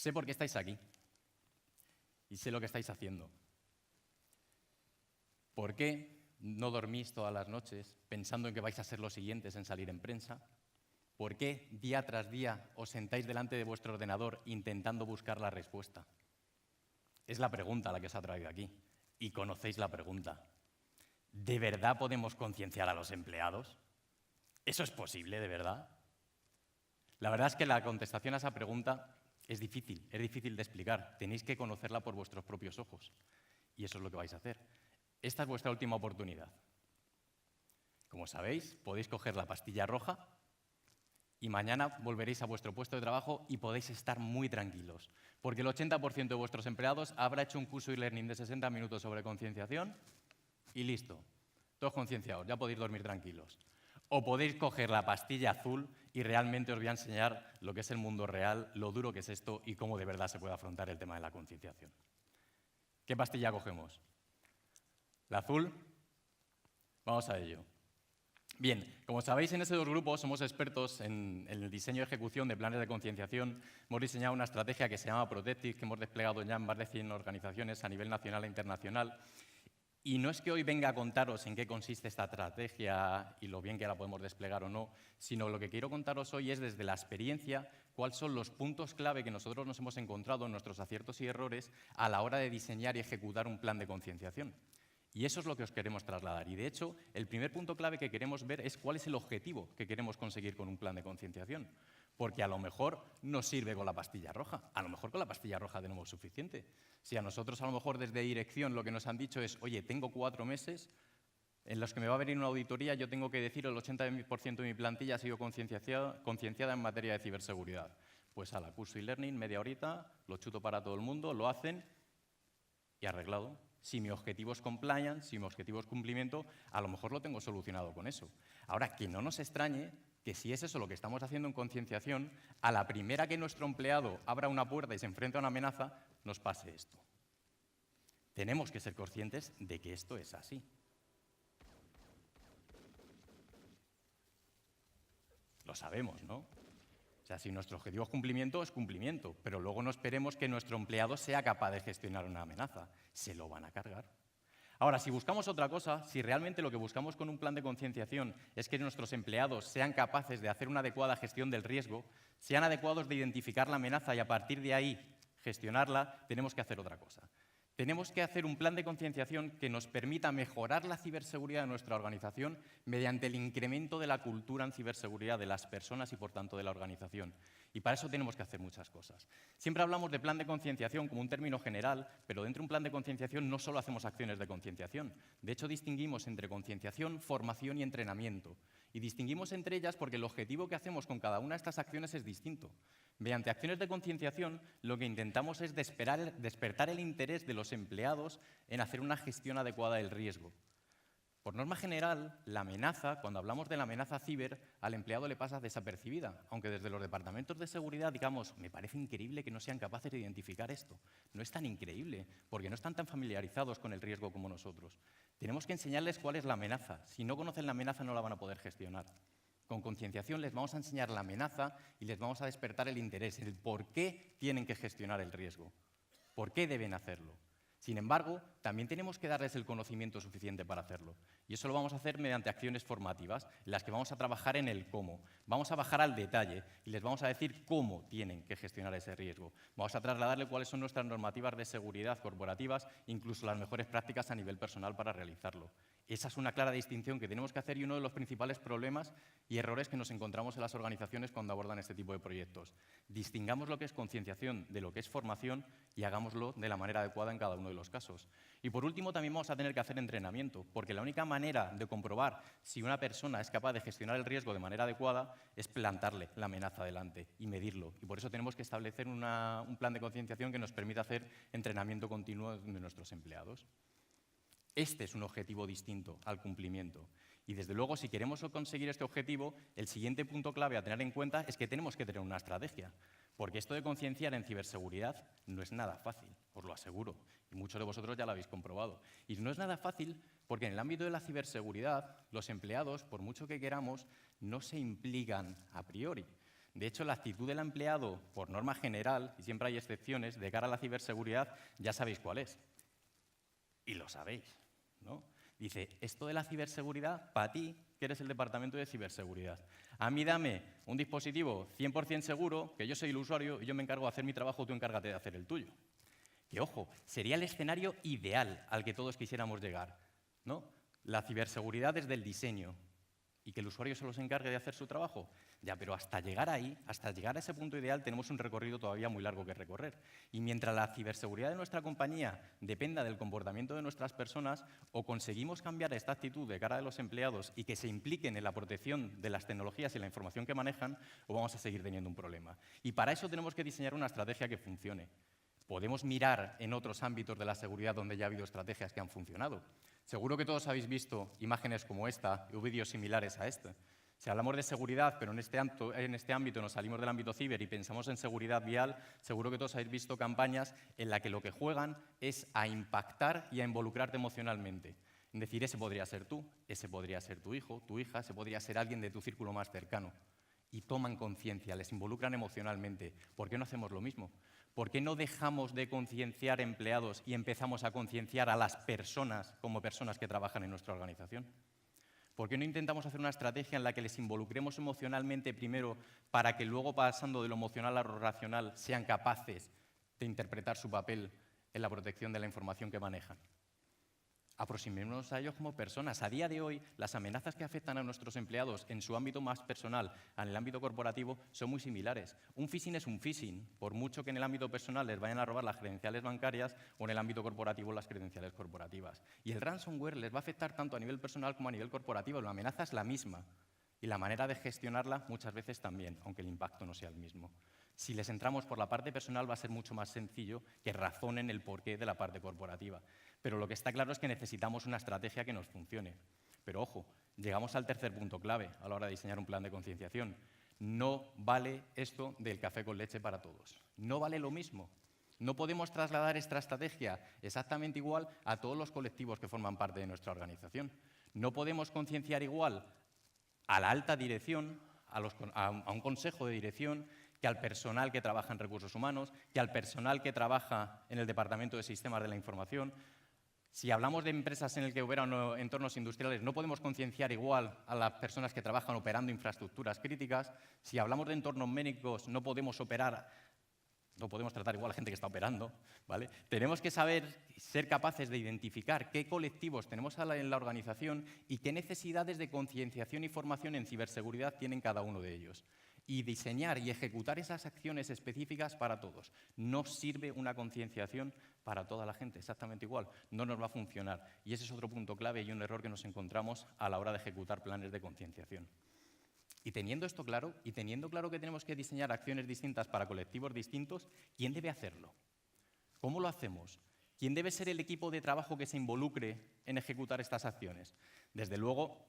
Sé por qué estáis aquí y sé lo que estáis haciendo. ¿Por qué no dormís todas las noches pensando en que vais a ser los siguientes en salir en prensa? ¿Por qué día tras día os sentáis delante de vuestro ordenador intentando buscar la respuesta? Es la pregunta la que os ha traído aquí. Y conocéis la pregunta. ¿De verdad podemos concienciar a los empleados? ¿Eso es posible, de verdad? La verdad es que la contestación a esa pregunta es difícil de explicar. Tenéis que conocerla por vuestros propios ojos. Y eso es lo que vais a hacer. Esta es vuestra última oportunidad. Como sabéis, podéis coger la pastilla roja y mañana volveréis a vuestro puesto de trabajo y podéis estar muy tranquilos, porque el 80% de vuestros empleados habrá hecho un curso e-learning de 60 minutos sobre concienciación y listo, todos concienciados, ya podéis dormir tranquilos. O podéis coger la pastilla azul y realmente os voy a enseñar lo que es el mundo real, lo duro que es esto y cómo de verdad se puede afrontar el tema de la concienciación. ¿Qué pastilla cogemos? ¿La azul? Vamos a ello. Bien, como sabéis, en estos dos grupos somos expertos en el diseño y ejecución de planes de concienciación. Hemos diseñado una estrategia que se llama Protective, que hemos desplegado ya en más de 100 organizaciones a nivel nacional e internacional. Y no es que hoy venga a contaros en qué consiste esta estrategia y lo bien que la podemos desplegar o no, sino lo que quiero contaros hoy es desde la experiencia cuáles son los puntos clave que nosotros nos hemos encontrado en nuestros aciertos y errores a la hora de diseñar y ejecutar un plan de concienciación. Y eso es lo que os queremos trasladar. Y, de hecho, el primer punto clave que queremos ver es cuál es el objetivo que queremos conseguir con un plan de concienciación. Porque a lo mejor no sirve con la pastilla roja. A lo mejor con la pastilla roja tenemos suficiente. Si a nosotros, a lo mejor, desde dirección lo que nos han dicho es oye, tengo 4 meses en los que me va a venir una auditoría, yo tengo que decir el 80% de mi plantilla ha sido concienciada en materia de ciberseguridad. Pues a la curso e-learning, media horita, lo chuto para todo el mundo, lo hacen y arreglado. Si mi objetivo es compliance, si mi objetivo es cumplimiento, a lo mejor lo tengo solucionado con eso. Ahora, que no nos extrañe que si es eso lo que estamos haciendo en concienciación, a la primera que nuestro empleado abra una puerta y se enfrente a una amenaza, nos pase esto. Tenemos que ser conscientes de que esto es así. Lo sabemos, ¿no? O sea, si nuestro objetivo es cumplimiento, pero luego no esperemos que nuestro empleado sea capaz de gestionar una amenaza. Se lo van a cargar. Ahora, si buscamos otra cosa, si realmente lo que buscamos con un plan de concienciación es que nuestros empleados sean capaces de hacer una adecuada gestión del riesgo, sean adecuados de identificar la amenaza y a partir de ahí gestionarla, tenemos que hacer otra cosa. Tenemos que hacer un plan de concienciación que nos permita mejorar la ciberseguridad de nuestra organización mediante el incremento de la cultura en ciberseguridad de las personas y, por tanto, de la organización. Y para eso tenemos que hacer muchas cosas. Siempre hablamos de plan de concienciación como un término general, pero dentro de un plan de concienciación no solo hacemos acciones de concienciación. De hecho, distinguimos entre concienciación, formación y entrenamiento. Y distinguimos entre ellas porque el objetivo que hacemos con cada una de estas acciones es distinto. Mediante acciones de concienciación, lo que intentamos es despertar el interés de los empleados en hacer una gestión adecuada del riesgo. Por norma general, la amenaza, cuando hablamos de la amenaza ciber, al empleado le pasa desapercibida, aunque desde los departamentos de seguridad digamos, me parece increíble que no sean capaces de identificar esto. No es tan increíble, porque no están tan familiarizados con el riesgo como nosotros. Tenemos que enseñarles cuál es la amenaza. Si no conocen la amenaza, no la van a poder gestionar. Con concienciación les vamos a enseñar la amenaza y les vamos a despertar el interés, el por qué tienen que gestionar el riesgo, por qué deben hacerlo. Sin embargo, también tenemos que darles el conocimiento suficiente para hacerlo. Y eso lo vamos a hacer mediante acciones formativas, en las que vamos a trabajar en el cómo. Vamos a bajar al detalle y les vamos a decir cómo tienen que gestionar ese riesgo. Vamos a trasladarle cuáles son nuestras normativas de seguridad corporativas, incluso las mejores prácticas a nivel personal para realizarlo. Esa es una clara distinción que tenemos que hacer y uno de los principales problemas y errores que nos encontramos en las organizaciones cuando abordan este tipo de proyectos. Distingamos lo que es concienciación de lo que es formación y hagámoslo de la manera adecuada en cada uno de los casos. Y por último, también vamos a tener que hacer entrenamiento, porque la única manera de comprobar si una persona es capaz de gestionar el riesgo de manera adecuada es plantarle la amenaza delante y medirlo. Y por eso tenemos que establecer un plan de concienciación que nos permita hacer entrenamiento continuo de nuestros empleados. Este es un objetivo distinto al cumplimiento. Y desde luego, si queremos conseguir este objetivo, el siguiente punto clave a tener en cuenta es que tenemos que tener una estrategia. Porque esto de concienciar en ciberseguridad no es nada fácil, os lo aseguro. Y muchos de vosotros ya lo habéis comprobado. Y no es nada fácil porque en el ámbito de la ciberseguridad, los empleados, por mucho que queramos, no se implican a priori. De hecho, la actitud del empleado, por norma general, y siempre hay excepciones, de cara a la ciberseguridad, ya sabéis cuál es. Y lo sabéis, ¿no? Dice, esto de la ciberseguridad, para ti, que eres el departamento de ciberseguridad. A mí dame un dispositivo 100% seguro, que yo soy el usuario y yo me encargo de hacer mi trabajo, tú encárgate de hacer el tuyo. Que, ojo, sería el escenario ideal al que todos quisiéramos llegar, ¿no? La ciberseguridad desde el diseño y que el usuario solo se encargue de hacer su trabajo. Ya, pero hasta llegar ahí, hasta llegar a ese punto ideal, tenemos un recorrido todavía muy largo que recorrer. Y mientras la ciberseguridad de nuestra compañía dependa del comportamiento de nuestras personas, o conseguimos cambiar esta actitud de cara a los empleados y que se impliquen en la protección de las tecnologías y la información que manejan, o vamos a seguir teniendo un problema. Y para eso tenemos que diseñar una estrategia que funcione. Podemos mirar en otros ámbitos de la seguridad donde ya ha habido estrategias que han funcionado. Seguro que todos habéis visto imágenes como esta o vídeos similares a este. Si hablamos de seguridad, pero en este ámbito nos salimos del ámbito ciber y pensamos en seguridad vial, seguro que todos habéis visto campañas en las que lo que juegan es a impactar y a involucrarte emocionalmente. Es decir, ese podría ser tú, ese podría ser tu hijo, tu hija, ese podría ser alguien de tu círculo más cercano. Y toman conciencia, les involucran emocionalmente. ¿Por qué no hacemos lo mismo? ¿Por qué no dejamos de concienciar empleados y empezamos a concienciar a las personas como personas que trabajan en nuestra organización? ¿Por qué no intentamos hacer una estrategia en la que les involucremos emocionalmente primero para que luego, pasando de lo emocional a lo racional, sean capaces de interpretar su papel en la protección de la información que manejan? Aproximémonos a ellos como personas. A día de hoy, las amenazas que afectan a nuestros empleados en su ámbito más personal, en el ámbito corporativo, son muy similares. Un phishing es un phishing, por mucho que en el ámbito personal les vayan a robar las credenciales bancarias o en el ámbito corporativo las credenciales corporativas. Y el ransomware les va a afectar tanto a nivel personal como a nivel corporativo. La amenaza es la misma y la manera de gestionarla muchas veces también, aunque el impacto no sea el mismo. Si les entramos por la parte personal va a ser mucho más sencillo que razonen el porqué de la parte corporativa. Pero lo que está claro es que necesitamos una estrategia que nos funcione. Pero ojo, llegamos al tercer punto clave a la hora de diseñar un plan de concienciación. No vale esto del café con leche para todos. No vale lo mismo. No podemos trasladar esta estrategia exactamente igual a todos los colectivos que forman parte de nuestra organización. No podemos concienciar igual a la alta dirección, a un consejo de dirección, que al personal que trabaja en recursos humanos, que al personal que trabaja en el Departamento de Sistemas de la Información. Si hablamos de empresas en las que operan entornos industriales, no podemos concienciar igual a las personas que trabajan operando infraestructuras críticas. Si hablamos de entornos médicos, no podemos tratar igual a la gente que está operando, ¿vale? Tenemos que ser capaces de identificar qué colectivos tenemos en la organización y qué necesidades de concienciación y formación en ciberseguridad tienen cada uno de ellos. Y diseñar y ejecutar esas acciones específicas para todos. No sirve una concienciación para toda la gente, exactamente igual. No nos va a funcionar. Y ese es otro punto clave y un error que nos encontramos a la hora de ejecutar planes de concienciación. Y teniendo esto claro, y teniendo claro que tenemos que diseñar acciones distintas para colectivos distintos, ¿quién debe hacerlo? ¿Cómo lo hacemos? ¿Quién debe ser el equipo de trabajo que se involucre en ejecutar estas acciones? Desde luego,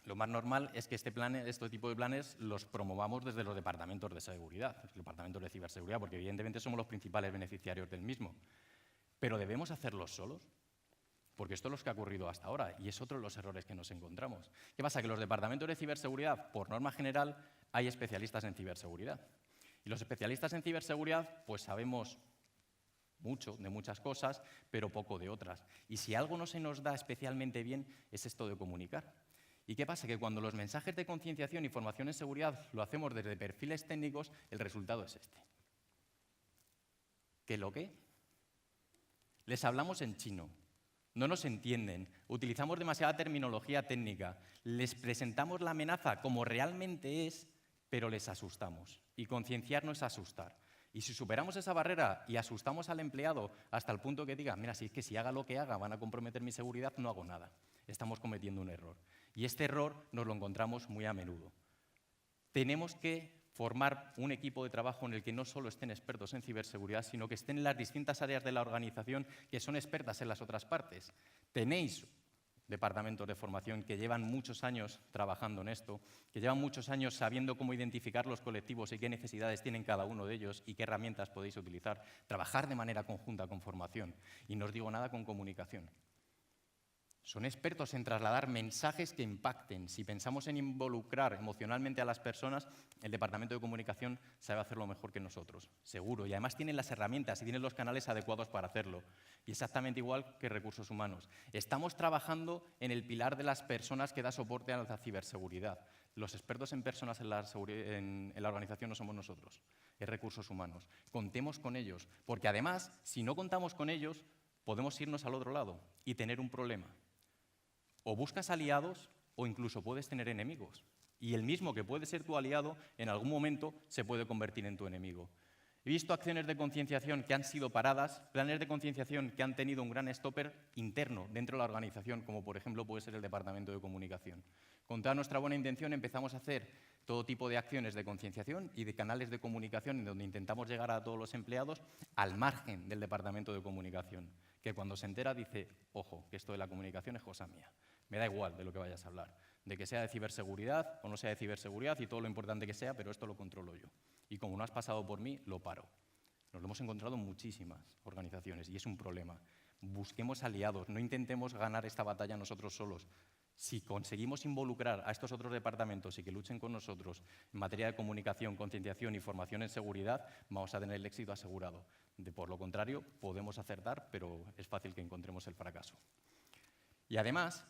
lo más normal es que este tipo de planes los promovamos desde los departamentos de seguridad, los departamentos de ciberseguridad, porque evidentemente somos los principales beneficiarios del mismo. ¿Pero debemos hacerlos solos? Porque esto es lo que ha ocurrido hasta ahora y es otro de los errores que nos encontramos. ¿Qué pasa? Que los departamentos de ciberseguridad, por norma general, hay especialistas en ciberseguridad. Y los especialistas en ciberseguridad, pues sabemos mucho de muchas cosas, pero poco de otras. Y si algo no se nos da especialmente bien, es esto de comunicar. ¿Y qué pasa? Que cuando los mensajes de concienciación y formación en seguridad lo hacemos desde perfiles técnicos, el resultado es este. ¿Qué lo qué? Les hablamos en chino, no nos entienden, utilizamos demasiada terminología técnica, les presentamos la amenaza como realmente es, pero les asustamos. Y concienciar no es asustar. Y si superamos esa barrera y asustamos al empleado hasta el punto que diga, mira, si es que si haga lo que haga van a comprometer mi seguridad, no hago nada. Estamos cometiendo un error. Y este error nos lo encontramos muy a menudo. Tenemos que formar un equipo de trabajo en el que no solo estén expertos en ciberseguridad, sino que estén en las distintas áreas de la organización que son expertas en las otras partes. Tenéis departamentos de formación que llevan muchos años trabajando en esto, que llevan muchos años sabiendo cómo identificar los colectivos y qué necesidades tienen cada uno de ellos y qué herramientas podéis utilizar. Trabajar de manera conjunta con formación. Y no os digo nada con comunicación. Son expertos en trasladar mensajes que impacten. Si pensamos en involucrar emocionalmente a las personas, el Departamento de Comunicación sabe hacerlo mejor que nosotros, seguro. Y además tienen las herramientas y tienen los canales adecuados para hacerlo. Y exactamente igual que recursos humanos. Estamos trabajando en el pilar de las personas que da soporte a la ciberseguridad. Los expertos en personas en la organización no somos nosotros, es recursos humanos. Contemos con ellos, porque además, si no contamos con ellos, podemos irnos al otro lado y tener un problema. O buscas aliados o incluso puedes tener enemigos. Y el mismo que puede ser tu aliado, en algún momento se puede convertir en tu enemigo. He visto acciones de concienciación que han sido paradas, planes de concienciación que han tenido un gran stopper interno dentro de la organización, como por ejemplo puede ser el Departamento de Comunicación. Con toda nuestra buena intención empezamos a hacer todo tipo de acciones de concienciación y de canales de comunicación en donde intentamos llegar a todos los empleados al margen del Departamento de Comunicación, que cuando se entera dice, ojo, que esto de la comunicación es cosa mía. Me da igual de lo que vayas a hablar, de que sea de ciberseguridad o no sea de ciberseguridad y todo lo importante que sea, pero esto lo controlo yo. Y como no has pasado por mí, lo paro. Nos lo hemos encontrado en muchísimas organizaciones y es un problema. Busquemos aliados, no intentemos ganar esta batalla nosotros solos. Si conseguimos involucrar a estos otros departamentos y que luchen con nosotros en materia de comunicación, concienciación y formación en seguridad, vamos a tener el éxito asegurado. Por lo contrario, podemos acertar, pero es fácil que encontremos el fracaso. Y además,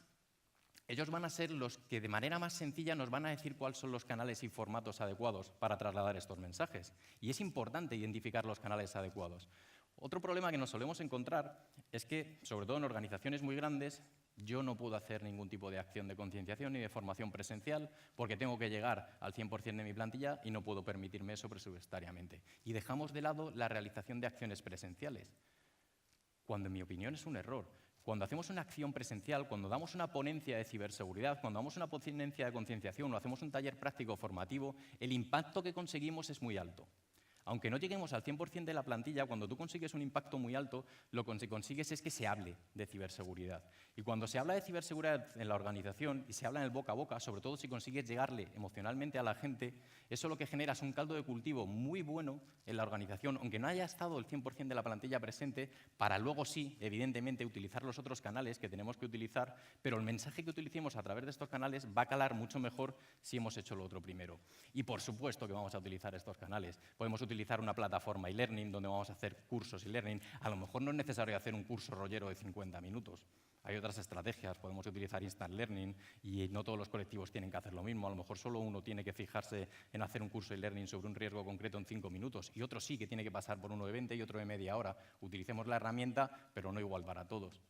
ellos van a ser los que de manera más sencilla nos van a decir cuáles son los canales y formatos adecuados para trasladar estos mensajes. Y es importante identificar los canales adecuados. Otro problema que nos solemos encontrar es que, sobre todo en organizaciones muy grandes, yo no puedo hacer ningún tipo de acción de concienciación ni de formación presencial porque tengo que llegar al 100% de mi plantilla y no puedo permitirme eso presupuestariamente. Y dejamos de lado la realización de acciones presenciales, cuando en mi opinión es un error. Cuando hacemos una acción presencial, cuando damos una ponencia de ciberseguridad, cuando damos una ponencia de concienciación o hacemos un taller práctico formativo, el impacto que conseguimos es muy alto. Aunque no lleguemos al 100% de la plantilla, cuando tú consigues un impacto muy alto, lo que consigues es que se hable de ciberseguridad. Y cuando se habla de ciberseguridad en la organización y se habla en el boca a boca, sobre todo si consigues llegarle emocionalmente a la gente, eso lo que genera es un caldo de cultivo muy bueno en la organización, aunque no haya estado el 100% de la plantilla presente, para luego sí, evidentemente, utilizar los otros canales que tenemos que utilizar, pero el mensaje que utilicemos a través de estos canales va a calar mucho mejor si hemos hecho lo otro primero. Y por supuesto que vamos a utilizar estos canales. Podemos utilizar una plataforma e-learning donde vamos a hacer cursos e-learning. A lo mejor no es necesario hacer un curso rollero de 50 minutos. Hay otras estrategias, podemos utilizar instant learning y no todos los colectivos tienen que hacer lo mismo. A lo mejor solo uno tiene que fijarse en hacer un curso e-learning sobre un riesgo concreto en 5 minutos y otro sí que tiene que pasar por uno de 20 y otro de media hora. Utilicemos la herramienta, pero no igual para todos.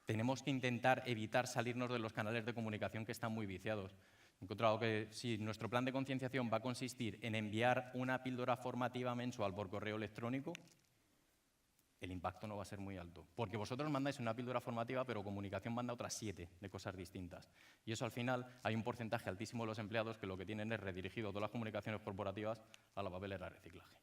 Tenemos que intentar evitar salirnos de los canales de comunicación que están muy viciados. He encontrado que si nuestro plan de concienciación va a consistir en enviar una píldora formativa mensual por correo electrónico, el impacto no va a ser muy alto. Porque vosotros mandáis una píldora formativa, pero comunicación manda otras 7 de cosas distintas. Y eso al final hay un porcentaje altísimo de los empleados que lo que tienen es redirigido todas las comunicaciones corporativas a la papelera de reciclaje.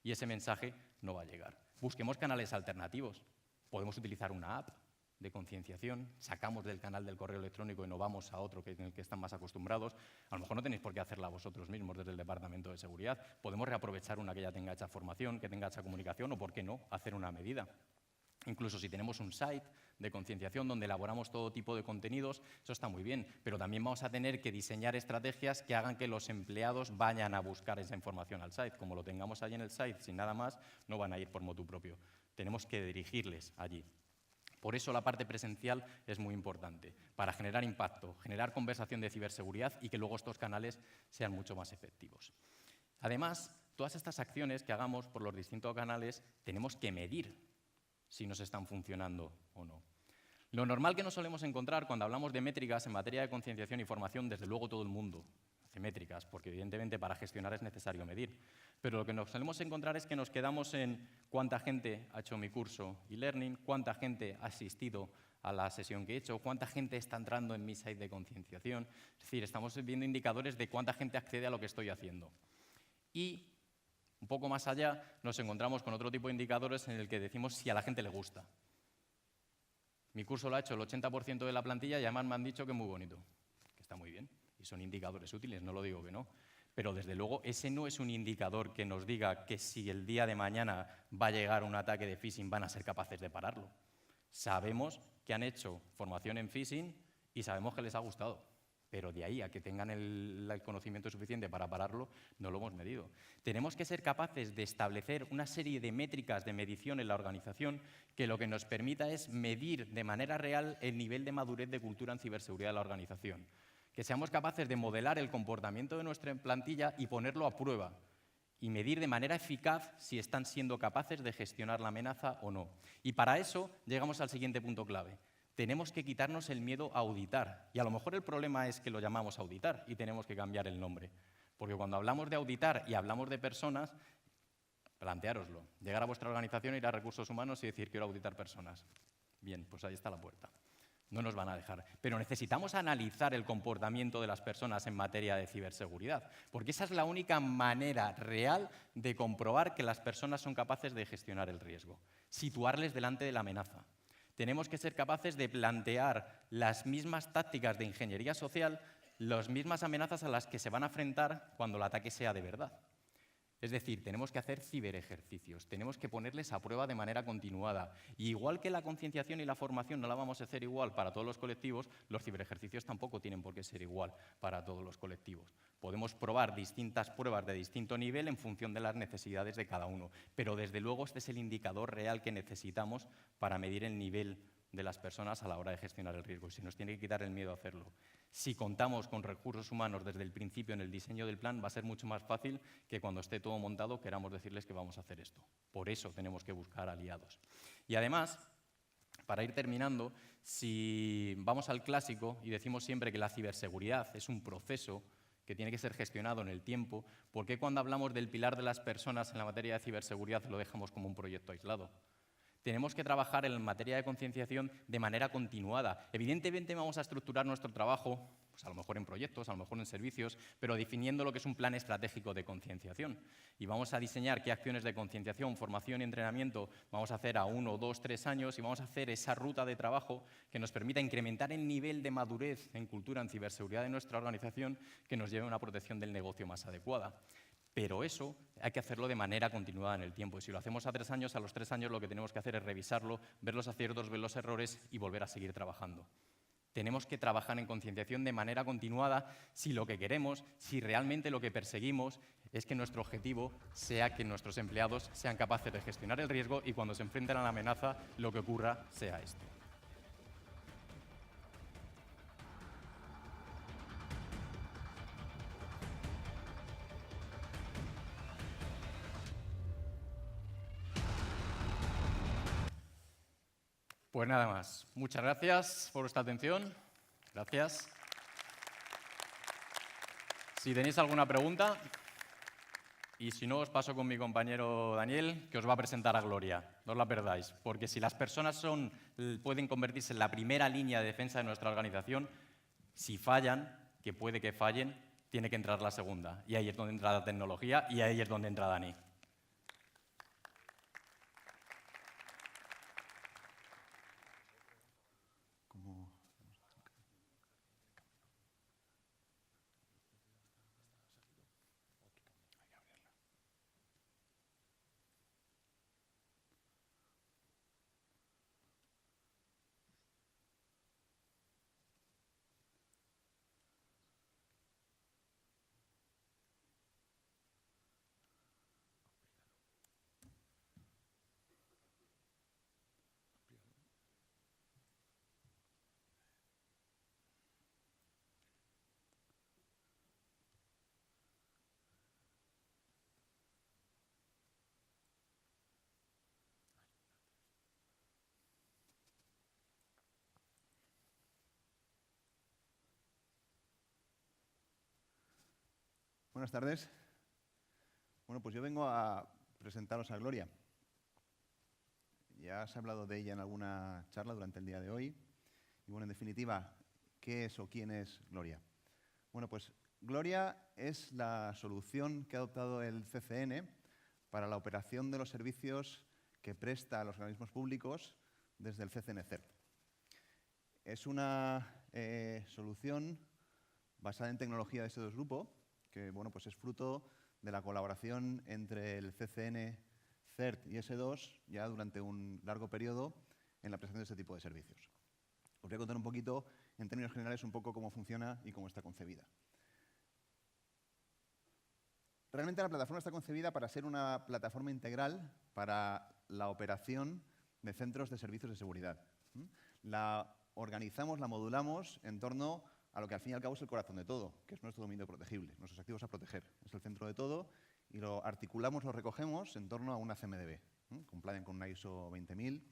Y ese mensaje no va a llegar. Busquemos canales alternativos. Podemos utilizar una app de concienciación, sacamos del canal del correo electrónico y nos vamos a otro en el que están más acostumbrados. A lo mejor no tenéis por qué hacerla vosotros mismos desde el Departamento de Seguridad. Podemos reaprovechar una que ya tenga hecha formación, que tenga hecha comunicación o, por qué no, hacer una medida. Incluso si tenemos un site de concienciación donde elaboramos todo tipo de contenidos, eso está muy bien, pero también vamos a tener que diseñar estrategias que hagan que los empleados vayan a buscar esa información al site. Como lo tengamos allí en el site sin nada más, no van a ir por motu propio. Tenemos que dirigirles allí. Por eso la parte presencial es muy importante, para generar impacto, generar conversación de ciberseguridad y que luego estos canales sean mucho más efectivos. Además, todas estas acciones que hagamos por los distintos canales tenemos que medir si nos están funcionando o no. Lo normal que nos solemos encontrar cuando hablamos de métricas en materia de concienciación y formación, desde luego todo el mundo hace métricas, porque evidentemente para gestionar es necesario medir. Pero lo que nos solemos encontrar es que nos quedamos en cuánta gente ha hecho mi curso e-learning, cuánta gente ha asistido a la sesión que he hecho, cuánta gente está entrando en mi site de concienciación. Es decir, estamos viendo indicadores de cuánta gente accede a lo que estoy haciendo. Y un poco más allá nos encontramos con otro tipo de indicadores en el que decimos si a la gente le gusta. Mi curso lo ha hecho el 80% de la plantilla y además me han dicho que es muy bonito, que está muy bien. Y son indicadores útiles, no lo digo que no. Pero desde luego ese no es un indicador que nos diga que si el día de mañana va a llegar un ataque de phishing van a ser capaces de pararlo. Sabemos que han hecho formación en phishing y sabemos que les ha gustado. Pero de ahí a que tengan el conocimiento suficiente para pararlo, no lo hemos medido. Tenemos que ser capaces de establecer una serie de métricas de medición en la organización que lo que nos permita es medir de manera real el nivel de madurez de cultura en ciberseguridad de la organización. Que seamos capaces de modelar el comportamiento de nuestra plantilla y ponerlo a prueba y medir de manera eficaz si están siendo capaces de gestionar la amenaza o no. Y para eso llegamos al siguiente punto clave. Tenemos que quitarnos el miedo a auditar. Y a lo mejor el problema es que lo llamamos auditar y tenemos que cambiar el nombre. Porque cuando hablamos de auditar y hablamos de personas, planteároslo. Llegar a vuestra organización, ir a recursos humanos y decir quiero auditar personas. Bien, pues ahí está la puerta. No nos van a dejar. Pero necesitamos analizar el comportamiento de las personas en materia de ciberseguridad, porque esa es la única manera real de comprobar que las personas son capaces de gestionar el riesgo. Situarles delante de la amenaza. Tenemos que ser capaces de plantear las mismas tácticas de ingeniería social, las mismas amenazas a las que se van a enfrentar cuando el ataque sea de verdad. Es decir, tenemos que hacer ciberejercicios, tenemos que ponerles a prueba de manera continuada. Y igual que la concienciación y la formación no la vamos a hacer igual para todos los colectivos, los ciberejercicios tampoco tienen por qué ser igual para todos los colectivos. Podemos probar distintas pruebas de distinto nivel en función de las necesidades de cada uno, pero desde luego este es el indicador real que necesitamos para medir el nivel de las personas a la hora de gestionar el riesgo. Y se nos tiene que quitar el miedo a hacerlo. Si contamos con recursos humanos desde el principio en el diseño del plan, va a ser mucho más fácil que cuando esté todo montado queramos decirles que vamos a hacer esto. Por eso tenemos que buscar aliados. Y además, para ir terminando, si vamos al clásico y decimos siempre que la ciberseguridad es un proceso que tiene que ser gestionado en el tiempo, ¿por qué cuando hablamos del pilar de las personas en la materia de ciberseguridad lo dejamos como un proyecto aislado? Tenemos que trabajar en materia de concienciación de manera continuada. Evidentemente vamos a estructurar nuestro trabajo, pues a lo mejor en proyectos, a lo mejor en servicios, pero definiendo lo que es un plan estratégico de concienciación. Y vamos a diseñar qué acciones de concienciación, formación y entrenamiento vamos a hacer a 1, 2, 3 años y vamos a hacer esa ruta de trabajo que nos permita incrementar el nivel de madurez en cultura en ciberseguridad de nuestra organización que nos lleve a una protección del negocio más adecuada. Pero eso hay que hacerlo de manera continuada en el tiempo. Y si lo hacemos a 3 años, a los 3 años lo que tenemos que hacer es revisarlo, ver los aciertos, ver los errores y volver a seguir trabajando. Tenemos que trabajar en concienciación de manera continuada si lo que queremos, si realmente lo que perseguimos es que nuestro objetivo sea que nuestros empleados sean capaces de gestionar el riesgo y cuando se enfrenten a la amenaza, lo que ocurra sea esto. Pues nada más. Muchas gracias por vuestra atención. Gracias. Si tenéis alguna pregunta, y si no, os paso con mi compañero Daniel, que os va a presentar a Gloria. No os la perdáis, porque si las personas pueden convertirse en la primera línea de defensa de nuestra organización, si fallan, que puede que fallen, tiene que entrar la segunda. Y ahí es donde entra la tecnología y ahí es donde entra Dani. Buenas tardes. Bueno, pues yo vengo a presentaros a Gloria. Ya se ha hablado de ella en alguna charla durante el día de hoy. Y bueno, en definitiva, ¿qué es o quién es Gloria? Bueno, pues Gloria es la solución que ha adoptado el CCN para la operación de los servicios que presta a los organismos públicos desde el CCN CERT. Es una solución basada en tecnología de S2 Grupo, que bueno, pues es fruto de la colaboración entre el CCN, CERT y S2 ya durante un largo periodo en la prestación de este tipo de servicios. Os voy a contar un poquito, en términos generales, un poco cómo funciona y cómo está concebida. Realmente la plataforma está concebida para ser una plataforma integral para la operación de centros de servicios de seguridad. La organizamos, la modulamos en torno a lo que al fin y al cabo es el corazón de todo, que es nuestro dominio protegible, nuestros activos a proteger. Es el centro de todo y lo articulamos, lo recogemos en torno a una CMDB, compliant con una ISO 20000.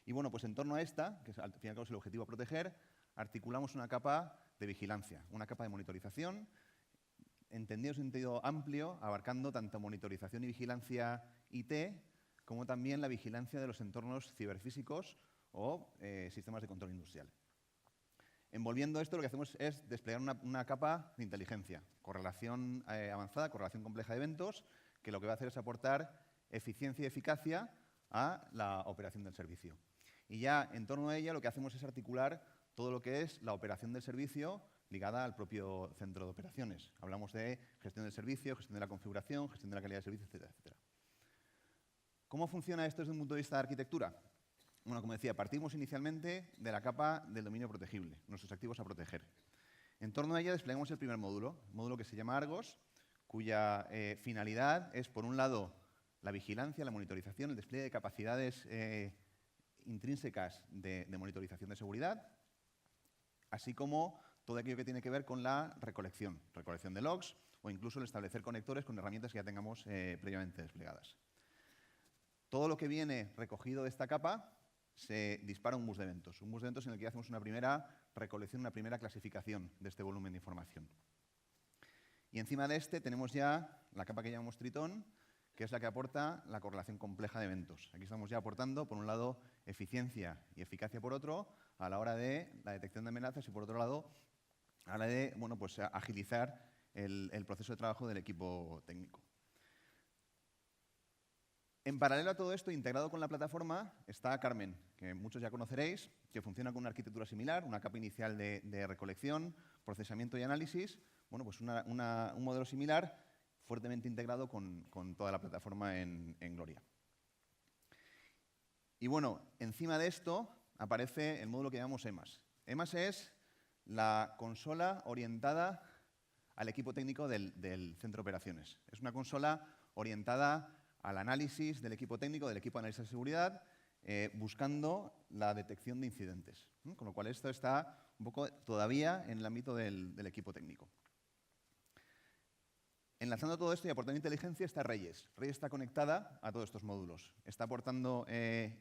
Y bueno, pues en torno a esta, que al fin y al cabo es el objetivo a proteger, articulamos una capa de vigilancia, una capa de monitorización, entendido en sentido amplio, abarcando tanto monitorización y vigilancia IT, como también la vigilancia de los entornos ciberfísicos o sistemas de control industrial. Envolviendo esto, lo que hacemos es desplegar una capa de inteligencia, correlación avanzada, correlación compleja de eventos, que lo que va a hacer es aportar eficiencia y eficacia a la operación del servicio. Y ya en torno a ella lo que hacemos es articular todo lo que es la operación del servicio ligada al propio centro de operaciones. Hablamos de gestión del servicio, gestión de la configuración, gestión de la calidad del servicio, etcétera, etcétera. ¿Cómo funciona esto desde un punto de vista de arquitectura? Bueno, como decía, partimos inicialmente de la capa del dominio protegible, nuestros activos a proteger. En torno a ella desplegamos el primer módulo que se llama Argos, cuya finalidad es, por un lado, la vigilancia, la monitorización, el despliegue de capacidades intrínsecas de monitorización de seguridad, así como todo aquello que tiene que ver con la recolección de logs o incluso el establecer conectores con herramientas que ya tengamos previamente desplegadas. Todo lo que viene recogido de esta capa se dispara un bus de eventos en el que hacemos una primera recolección, una primera clasificación de este volumen de información. Y encima de este tenemos ya la capa que llamamos Tritón, que es la que aporta la correlación compleja de eventos. Aquí estamos ya aportando, por un lado, eficiencia y eficacia por otro, a la hora de la detección de amenazas y, por otro lado, a la hora de pues, agilizar el proceso de trabajo del equipo técnico. En paralelo a todo esto, integrado con la plataforma, está Carmen, que muchos ya conoceréis, que funciona con una arquitectura similar, una capa inicial de recolección, procesamiento y análisis, bueno, pues un modelo similar, fuertemente integrado con toda la plataforma en Gloria. Y bueno, encima de esto aparece el módulo que llamamos EMAS. EMAS es la consola orientada al equipo técnico del centro de operaciones. Es una consola orientada al análisis del equipo técnico, del equipo de análisis de seguridad, buscando la detección de incidentes. Con lo cual esto está un poco todavía en el ámbito del equipo técnico. Enlazando todo esto y aportando inteligencia está Reyes. Reyes está conectada a todos estos módulos. Está aportando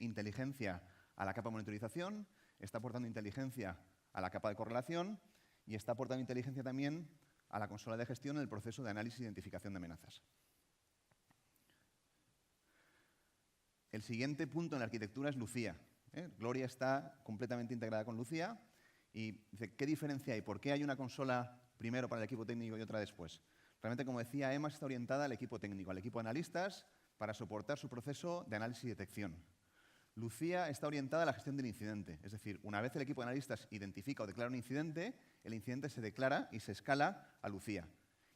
inteligencia a la capa de monitorización, está aportando inteligencia a la capa de correlación y está aportando inteligencia también a la consola de gestión en el proceso de análisis e identificación de amenazas. El siguiente punto en la arquitectura es Lucía. Gloria está completamente integrada con Lucía. Y dice, ¿qué diferencia hay? ¿Por qué hay una consola primero para el equipo técnico y otra después? Realmente, como decía, EMAS está orientada al equipo técnico, al equipo de analistas, para soportar su proceso de análisis y detección. Lucía está orientada a la gestión del incidente. Es decir, una vez el equipo de analistas identifica o declara un incidente, el incidente se declara y se escala a Lucía.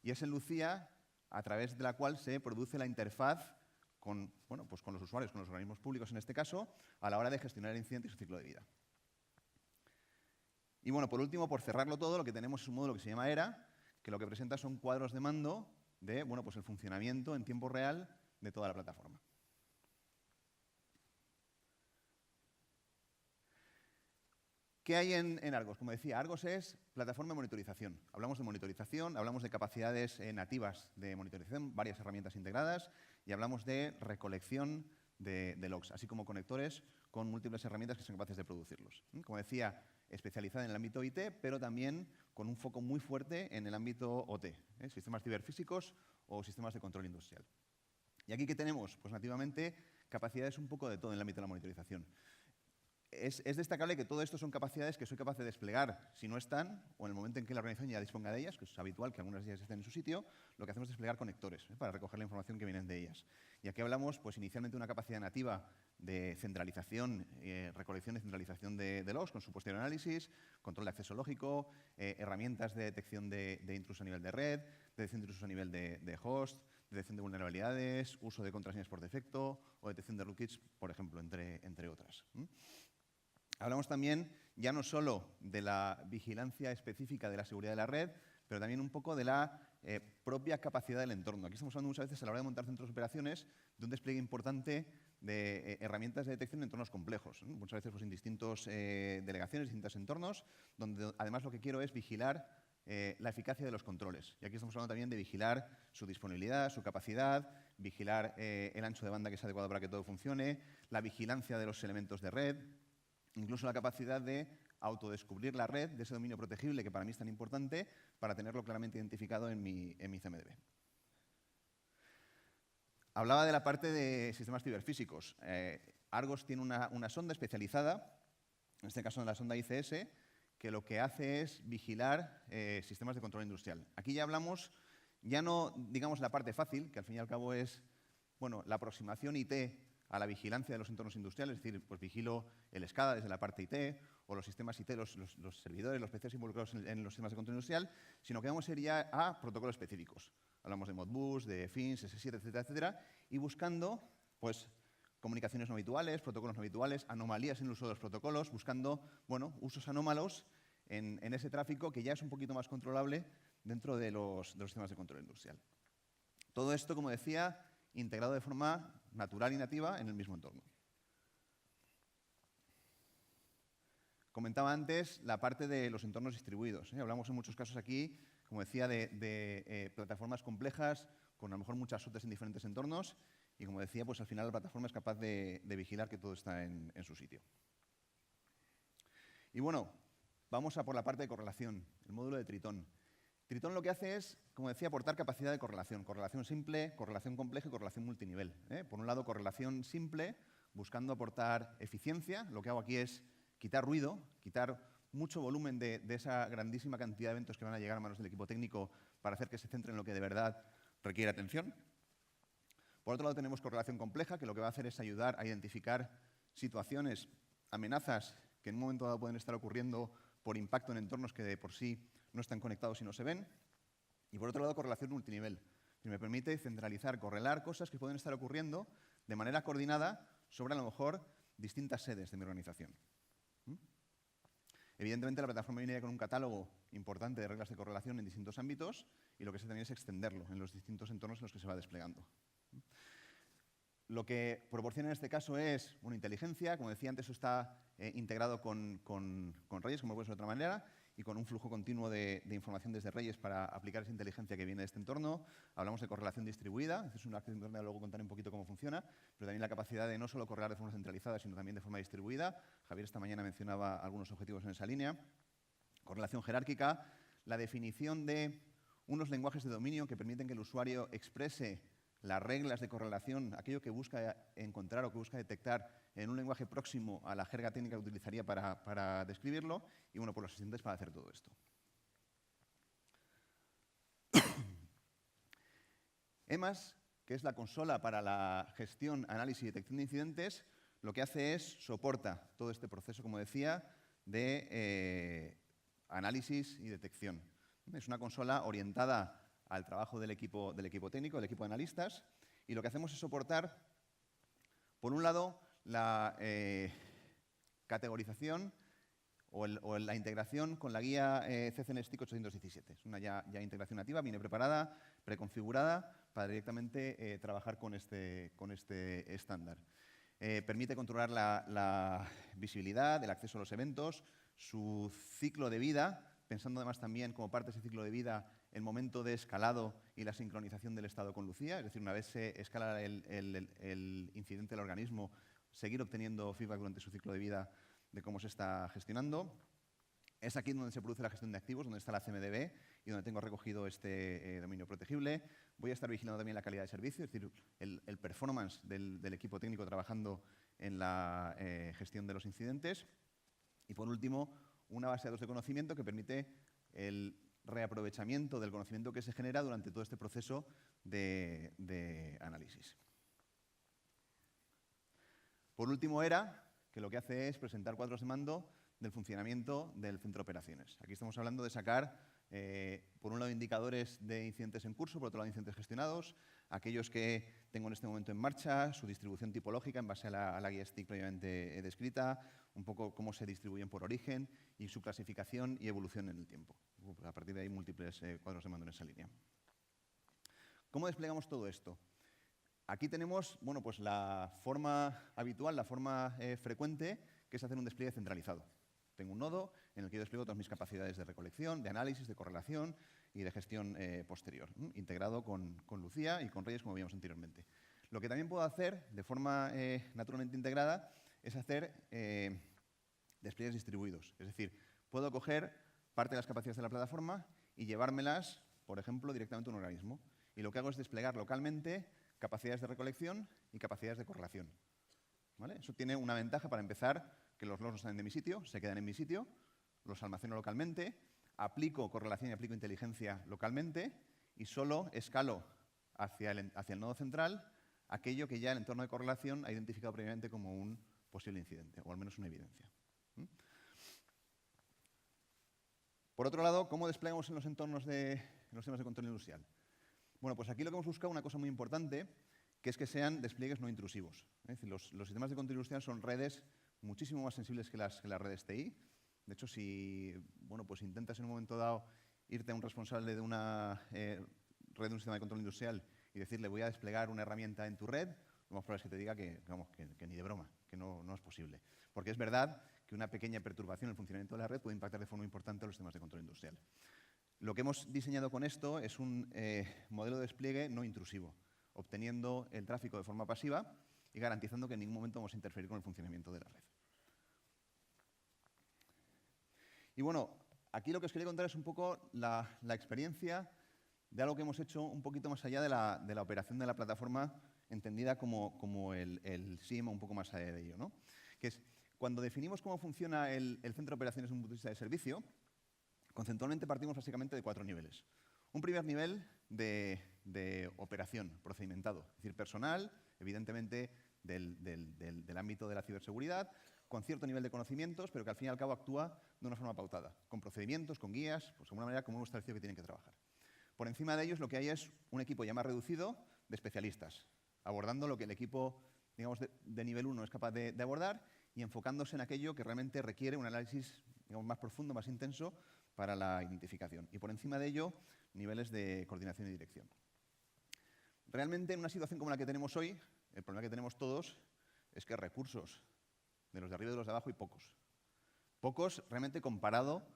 Y es en Lucía a través de la cual se produce la interfaz con los usuarios, con los organismos públicos en este caso, a la hora de gestionar el incidente y su ciclo de vida. Y bueno, por último, por cerrarlo todo, lo que tenemos es un módulo que se llama ERA, que lo que presenta son cuadros de mando de pues el funcionamiento en tiempo real de toda la plataforma. ¿Qué hay en Argos? Como decía, Argos es plataforma de monitorización. Hablamos de monitorización, hablamos de capacidades nativas de monitorización, varias herramientas integradas, y hablamos de recolección de logs, así como conectores con múltiples herramientas que son capaces de producirlos. Como decía, especializada en el ámbito IT, pero también con un foco muy fuerte en el ámbito OT, sistemas ciberfísicos o sistemas de control industrial. ¿Y aquí qué tenemos? Pues nativamente capacidades un poco de todo en el ámbito de la monitorización. Es destacable que todo esto son capacidades que soy capaz de desplegar si no están, o en el momento en que la organización ya disponga de ellas, que es habitual que algunas de ellas estén en su sitio, lo que hacemos es desplegar conectores para recoger la información que viene de ellas. Y aquí hablamos, pues inicialmente, de una capacidad nativa de centralización, recolección y centralización de logs, con su posterior análisis, control de acceso lógico, herramientas de detección de intrusos a nivel de red, detección de intrusos a nivel de host, detección de vulnerabilidades, uso de contraseñas por defecto o detección de rootkits, por ejemplo, entre otras. Hablamos también ya no solo de la vigilancia específica de la seguridad de la red, pero también un poco de la propia capacidad del entorno. Aquí estamos hablando muchas veces a la hora de montar centros de operaciones de un despliegue importante de herramientas de detección en entornos complejos, ¿no? Muchas veces pues, en distintas delegaciones, distintos entornos, donde además lo que quiero es vigilar la eficacia de los controles. Y aquí estamos hablando también de vigilar su disponibilidad, su capacidad, vigilar el ancho de banda que es adecuado para que todo funcione, la vigilancia de los elementos de red, incluso la capacidad de autodescubrir la red de ese dominio protegible que para mí es tan importante para tenerlo claramente identificado en mi CMDB. Hablaba de la parte de sistemas ciberfísicos. Argos tiene una sonda especializada, en este caso en la sonda ICS, que lo que hace es vigilar sistemas de control industrial. Aquí ya hablamos, ya no digamos la parte fácil, que al fin y al cabo es bueno, la aproximación IT a la vigilancia de los entornos industriales, es decir, pues vigilo el SCADA desde la parte IT, o los sistemas IT, los servidores, los PCs involucrados en los sistemas de control industrial, sino que vamos a ir ya a protocolos específicos. Hablamos de Modbus, de FINS, S7, etcétera, etcétera, y buscando pues, comunicaciones no habituales, protocolos no habituales, anomalías en el uso de los protocolos, buscando bueno, usos anómalos en ese tráfico que ya es un poquito más controlable dentro de los sistemas de control industrial. Todo esto, como decía, integrado de forma natural y nativa en el mismo entorno. Comentaba antes la parte de los entornos distribuidos. Hablamos en muchos casos aquí, como decía, de plataformas complejas, con a lo mejor muchas OTs en diferentes entornos, y como decía, pues al final la plataforma es capaz de vigilar que todo está en su sitio. Y bueno, vamos a por la parte de correlación, el módulo de Tritón. Tritón lo que hace es, como decía, aportar capacidad de correlación. Correlación simple, correlación compleja y correlación multinivel. Por un lado, correlación simple, buscando aportar eficiencia. Lo que hago aquí es quitar ruido, quitar mucho volumen de esa grandísima cantidad de eventos que van a llegar a manos del equipo técnico para hacer que se centre en lo que de verdad requiere atención. Por otro lado, tenemos correlación compleja, que lo que va a hacer es ayudar a identificar situaciones, amenazas que en un momento dado pueden estar ocurriendo por impacto en entornos que de por sí no están conectados y no se ven. Y por otro lado, correlación multinivel, que me permite centralizar, correlar cosas que pueden estar ocurriendo de manera coordinada sobre a lo mejor distintas sedes de mi organización. Evidentemente, la plataforma viene con un catálogo importante de reglas de correlación en distintos ámbitos y lo que se hace también es extenderlo en los distintos entornos en los que se va desplegando. Lo que proporciona en este caso es una inteligencia, como decía antes, eso está integrado con Reyes, como puede ser de otra manera, y con un flujo continuo de información desde Reyes para aplicar esa inteligencia que viene de este entorno. Hablamos de correlación distribuida, es una acción interna, luego contaré un poquito cómo funciona, pero también la capacidad de no solo correlar de forma centralizada, sino también de forma distribuida. Javier esta mañana mencionaba algunos objetivos en esa línea. Correlación jerárquica, la definición de unos lenguajes de dominio que permiten que el usuario exprese las reglas de correlación, aquello que busca encontrar o que busca detectar en un lenguaje próximo a la jerga técnica que utilizaría para describirlo, y bueno, por los asistentes para hacer todo esto. EMAS, que es la consola para la gestión, análisis y detección de incidentes, lo que hace es soporta todo este proceso, como decía, de análisis y detección. Es una consola orientada al trabajo del equipo técnico, del equipo de analistas, y lo que hacemos es soportar, por un lado, la categorización o la integración con la guía CCNSTIC 817. Es una ya integración nativa, viene preparada, preconfigurada, para directamente trabajar con este estándar. Permite controlar la visibilidad, el acceso a los eventos, su ciclo de vida, pensando además también como parte de ese ciclo de vida el momento de escalado y la sincronización del estado con Lucía, es decir, una vez se escala el incidente del organismo, seguir obteniendo feedback durante su ciclo de vida de cómo se está gestionando. Es aquí donde se produce la gestión de activos, donde está la CMDB y donde tengo recogido este dominio protegible. Voy a estar vigilando también la calidad de servicio, es decir, el performance del equipo técnico trabajando en la gestión de los incidentes. Y por último, una base de datos de conocimiento que permite el reaprovechamiento del conocimiento que se genera durante todo este proceso de análisis. Por último, ERA, que lo que hace es presentar cuadros de mando del funcionamiento del centro de operaciones. Aquí estamos hablando de sacar, por un lado, indicadores de incidentes en curso, por otro lado, incidentes gestionados, aquellos que tengo en este momento en marcha, su distribución tipológica en base a la guía STIC previamente descrita, un poco cómo se distribuyen por origen y su clasificación y evolución en el tiempo. A partir de ahí, múltiples cuadros de mando en esa línea. ¿Cómo desplegamos todo esto? Aquí tenemos pues la forma habitual, la forma frecuente, que es hacer un despliegue centralizado. Tengo un nodo en el que yo despliego todas mis capacidades de recolección, de análisis, de correlación y de gestión posterior, integrado con Lucía y con Reyes, como veíamos anteriormente. Lo que también puedo hacer de forma naturalmente integrada es hacer despliegues distribuidos. Es decir, puedo coger parte de las capacidades de la plataforma y llevármelas, por ejemplo, directamente a un organismo. Y lo que hago es desplegar localmente capacidades de recolección y capacidades de correlación. ¿Vale? Eso tiene una ventaja para empezar, que los logs no salen de mi sitio, se quedan en mi sitio, los almaceno localmente, aplico correlación y aplico inteligencia localmente y solo escalo hacia el nodo central aquello que ya el entorno de correlación ha identificado previamente como un posible incidente, o al menos una evidencia. Por otro lado, ¿cómo desplegamos en los entornos en los sistemas de control industrial? Bueno, pues aquí lo que hemos buscado, una cosa muy importante, que es que sean despliegues no intrusivos. Es decir, los sistemas de control industrial son redes muchísimo más sensibles que las redes TI. De hecho, si pues intentas en un momento dado irte a un responsable de una red de un sistema de control industrial y decirle voy a desplegar una herramienta en tu red, lo más probable es que te diga que ni de broma, que no es posible. Porque es verdad que una pequeña perturbación en el funcionamiento de la red puede impactar de forma importante a los sistemas de control industrial. Lo que hemos diseñado con esto es un modelo de despliegue no intrusivo, obteniendo el tráfico de forma pasiva y garantizando que en ningún momento vamos a interferir con el funcionamiento de la red. Y bueno, aquí lo que os quería contar es un poco la experiencia de algo que hemos hecho un poquito más allá de la operación de la plataforma, entendida como el SIEM, un poco más allá de ello, ¿no? Que es, cuando definimos cómo funciona el centro de operaciones desde un punto de vista de servicio, conceptualmente partimos básicamente de 4 niveles. Un primer nivel de operación, procedimentado, es decir, personal, evidentemente del ámbito de la ciberseguridad, con cierto nivel de conocimientos, pero que al fin y al cabo actúa de una forma pautada, con procedimientos, con guías, pues de alguna manera como hemos establecido que tienen que trabajar. Por encima de ellos lo que hay es un equipo ya más reducido de especialistas, abordando lo que el equipo, digamos, de nivel 1 es capaz de abordar y enfocándose en aquello que realmente requiere un análisis, digamos, más profundo, más intenso para la identificación. Y por encima de ello, niveles de coordinación y dirección. Realmente, en una situación como la que tenemos hoy, el problema que tenemos todos es que recursos de los de arriba y de los de abajo hay pocos. Pocos realmente comparado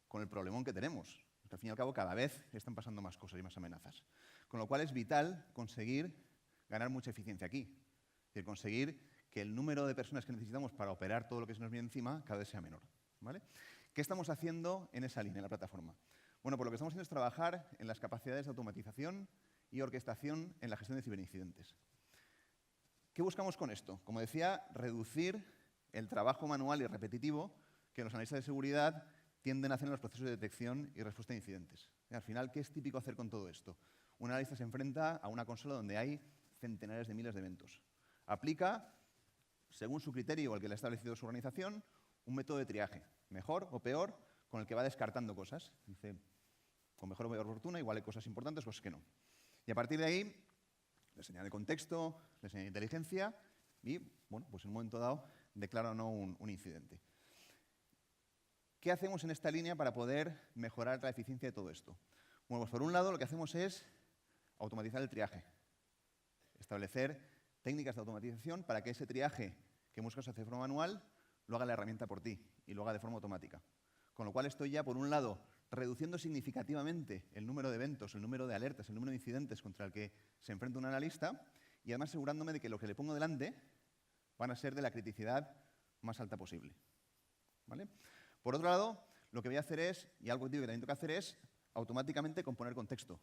con el problemón que tenemos. Porque al fin y al cabo cada vez están pasando más cosas y más amenazas. Con lo cual es vital conseguir ganar mucha eficiencia aquí. Es decir, conseguir que el número de personas que necesitamos para operar todo lo que se nos viene encima cada vez sea menor. ¿Vale? ¿Qué estamos haciendo en esa línea, en la plataforma? Bueno, pues lo que estamos haciendo es trabajar en las capacidades de automatización y orquestación en la gestión de ciberincidentes. ¿Qué buscamos con esto? Como decía, reducir el trabajo manual y repetitivo que los analistas de seguridad tienden a hacer en los procesos de detección y respuesta a incidentes. Y al final, ¿qué es típico hacer con todo esto? Un analista se enfrenta a una consola donde hay centenares de miles de eventos. Aplica, según su criterio o el que le ha establecido su organización, un método de triaje, mejor o peor, con el que va descartando cosas. Dice, con mejor o peor fortuna, igual hay cosas importantes, cosas que no. Y a partir de ahí, les añade contexto, les añade inteligencia y, bueno, pues en un momento dado, declara o no un incidente. ¿Qué hacemos en esta línea para poder mejorar la eficiencia de todo esto? Bueno, pues por un lado lo que hacemos es automatizar el triaje. Establecer técnicas de automatización para que ese triaje que buscas hacer de forma manual lo haga la herramienta por ti y lo haga de forma automática. Con lo cual estoy ya, por un lado, reduciendo significativamente el número de eventos, el número de alertas, el número de incidentes contra el que se enfrenta un analista y además asegurándome de que lo que le pongo delante van a ser de la criticidad más alta posible. ¿Vale? Por otro lado, lo que voy a hacer es, y algo que también toca hacer es, automáticamente componer contexto.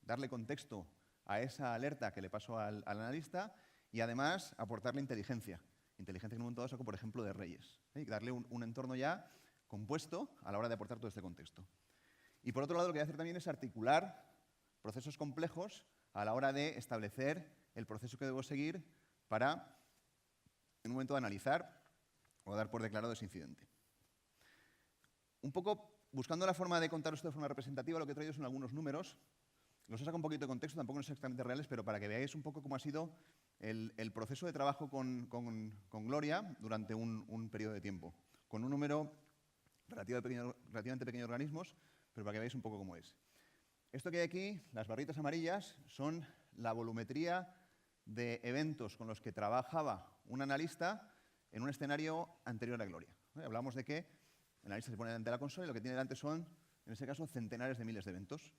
Darle contexto a esa alerta que le paso al analista y además aportarle inteligencia. Inteligencia que en un momento dado saco, por ejemplo, de Reyes. Y darle un entorno ya compuesto a la hora de aportar todo este contexto. Y por otro lado, lo que voy a hacer también es articular procesos complejos a la hora de establecer el proceso que debo seguir para, en un momento, analizar o dar por declarado ese incidente. un poco buscando la forma de contar esto de forma representativa, lo que he traído son algunos números. Los he sacado un poquito de contexto, tampoco no son exactamente reales, pero para que veáis un poco cómo ha sido el proceso de trabajo con Gloria durante un periodo de tiempo, con un número relativamente pequeño de organismos, pero para que veáis un poco cómo es. Esto que hay aquí, las barritas amarillas, son la volumetría de eventos con los que trabajaba un analista en un escenario anterior a Gloria. Hablamos de que el analista se pone delante de la consola y lo que tiene delante son, en ese caso, centenares de miles de eventos,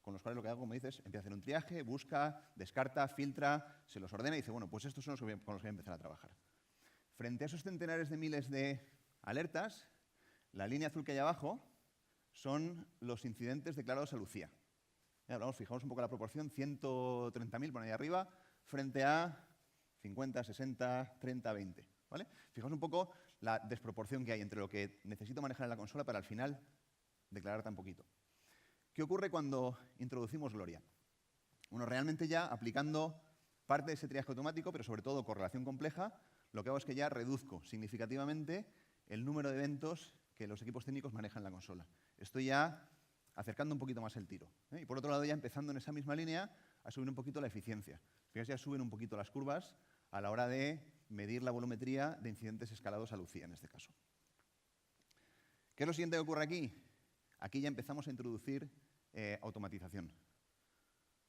con los cuales lo que hago, como dices, empieza a hacer un triaje, busca, descarta, filtra, se los ordena y dice, bueno, pues estos son los con los que voy a empezar a trabajar. Frente a esos centenares de miles de alertas, la línea azul que hay abajo son los incidentes declarados a Lucía. Fijaos un poco la proporción, 130.000 por ahí arriba, frente a 50, 60, 30, 20. ¿Vale? Fijaos un poco la desproporción que hay entre lo que necesito manejar en la consola para al final declarar tan poquito. ¿Qué ocurre cuando introducimos Gloria? Bueno, realmente ya aplicando parte de ese triaje automático, pero sobre todo correlación compleja, lo que hago es que ya reduzco significativamente el número de eventos que los equipos técnicos manejan en la consola. Estoy ya acercando un poquito más el tiro. Y por otro lado, ya empezando en esa misma línea a subir un poquito la eficiencia. Fijaos, ya suben un poquito las curvas a la hora de medir la volumetría de incidentes escalados a Lucía, en este caso. ¿Qué es lo siguiente que ocurre aquí? Aquí ya empezamos a introducir automatización.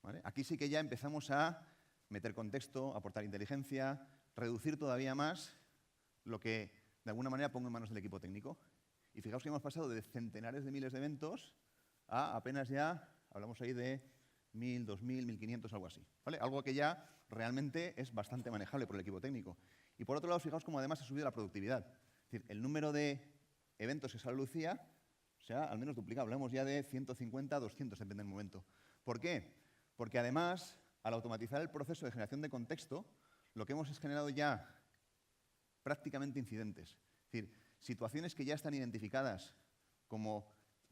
¿Vale? Aquí sí que ya empezamos a meter contexto, aportar inteligencia, reducir todavía más lo que de alguna manera pongo en manos del equipo técnico. Y fijaos que hemos pasado de centenares de miles de eventos a apenas ya, hablamos ahí de 1.000, 2.000, 1.500, algo así. ¿Vale? Algo que ya realmente es bastante manejable por el equipo técnico. Y por otro lado, fijaos cómo además ha subido la productividad. Es decir, el número de eventos que sale Lucía se ha al menos duplicado. Hablamos ya de 150, 200, depende del momento. ¿Por qué? Porque además, al automatizar el proceso de generación de contexto, lo que hemos es generado ya prácticamente incidentes. Es decir, situaciones que ya están identificadas como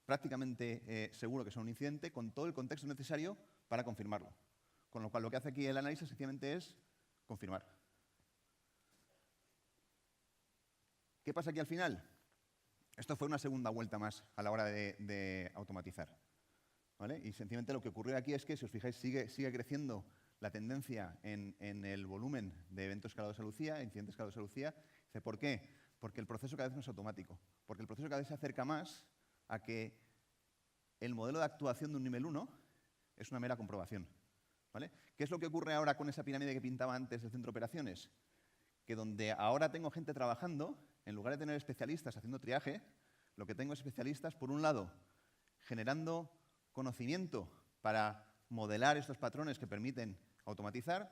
prácticamente seguro que son un incidente, con todo el contexto necesario para confirmarlo. Con lo cual, lo que hace aquí el análisis sencillamente es confirmar. ¿Qué pasa aquí al final? Esto fue una segunda vuelta más a la hora de automatizar. ¿Vale? Y sencillamente lo que ocurrió aquí es que, si os fijáis, sigue creciendo la tendencia en el volumen de eventos escalados a Lucía, incidentes escalados a Lucía. ¿Por qué? Porque el proceso cada vez no es automático. Porque el proceso cada vez se acerca más a que el modelo de actuación de un nivel 1 es una mera comprobación. ¿Vale? ¿Qué es lo que ocurre ahora con esa pirámide que pintaba antes del centro de operaciones? Que donde ahora tengo gente trabajando, en lugar de tener especialistas haciendo triaje, lo que tengo es especialistas, por un lado, generando conocimiento para modelar estos patrones que permiten automatizar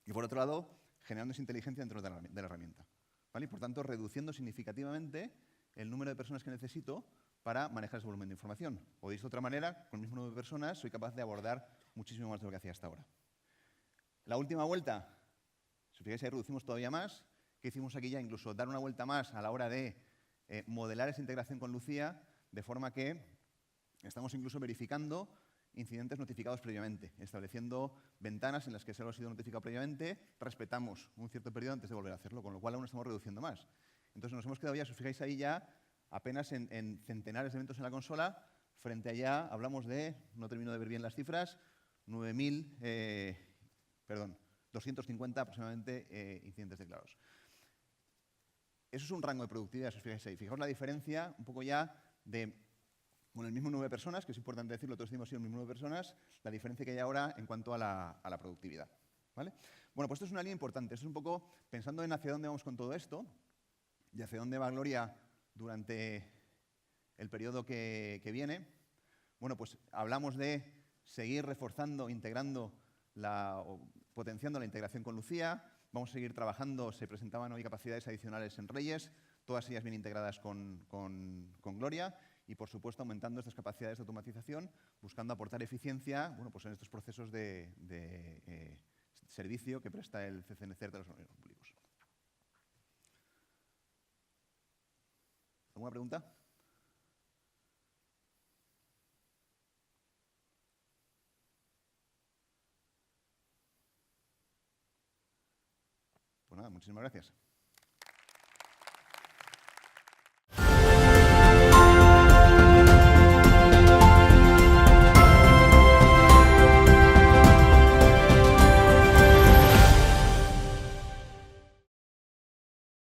y, por otro lado, generando esa inteligencia dentro de la herramienta. ¿Vale? Y, por tanto, reduciendo significativamente el número de personas que necesito para manejar ese volumen de información. O dicho de otra manera, con el mismo número de personas soy capaz de abordar muchísimo más de lo que hacía hasta ahora. La última vuelta, si os fijáis, ahí reducimos todavía más. ¿Qué hicimos aquí ya? Incluso dar una vuelta más a la hora de modelar esa integración con Lucía, de forma que estamos incluso verificando incidentes notificados previamente, estableciendo ventanas en las que se ha sido notificado previamente, respetamos un cierto periodo antes de volver a hacerlo, con lo cual aún estamos reduciendo más. Entonces nos hemos quedado ya, si os fijáis ahí ya, apenas en centenares de eventos en la consola, frente a ya, hablamos de, no termino de ver bien las cifras, 250 aproximadamente incidentes declarados. Eso es un rango de productividad, si os fijáis ahí. Fijaos la diferencia un poco ya de, con el mismo número de personas, que es importante decirlo, todos decimos sí, el mismo número de personas, la diferencia que hay ahora en cuanto a la productividad. ¿Vale? Bueno, pues esto es una línea importante. Esto es un poco pensando en hacia dónde vamos con todo esto y hacia dónde va Gloria durante el periodo que viene. Bueno, pues hablamos de seguir reforzando, integrando, potenciando la integración con Lucía. Vamos a seguir trabajando, se presentaban hoy capacidades adicionales en Reyes, todas ellas bien integradas con Gloria y, por supuesto, aumentando estas capacidades de automatización, buscando aportar eficiencia, bueno, pues en estos procesos de servicio que presta el CCNCERT a los organismos públicos. ¿Alguna pregunta? Pues nada, muchísimas gracias.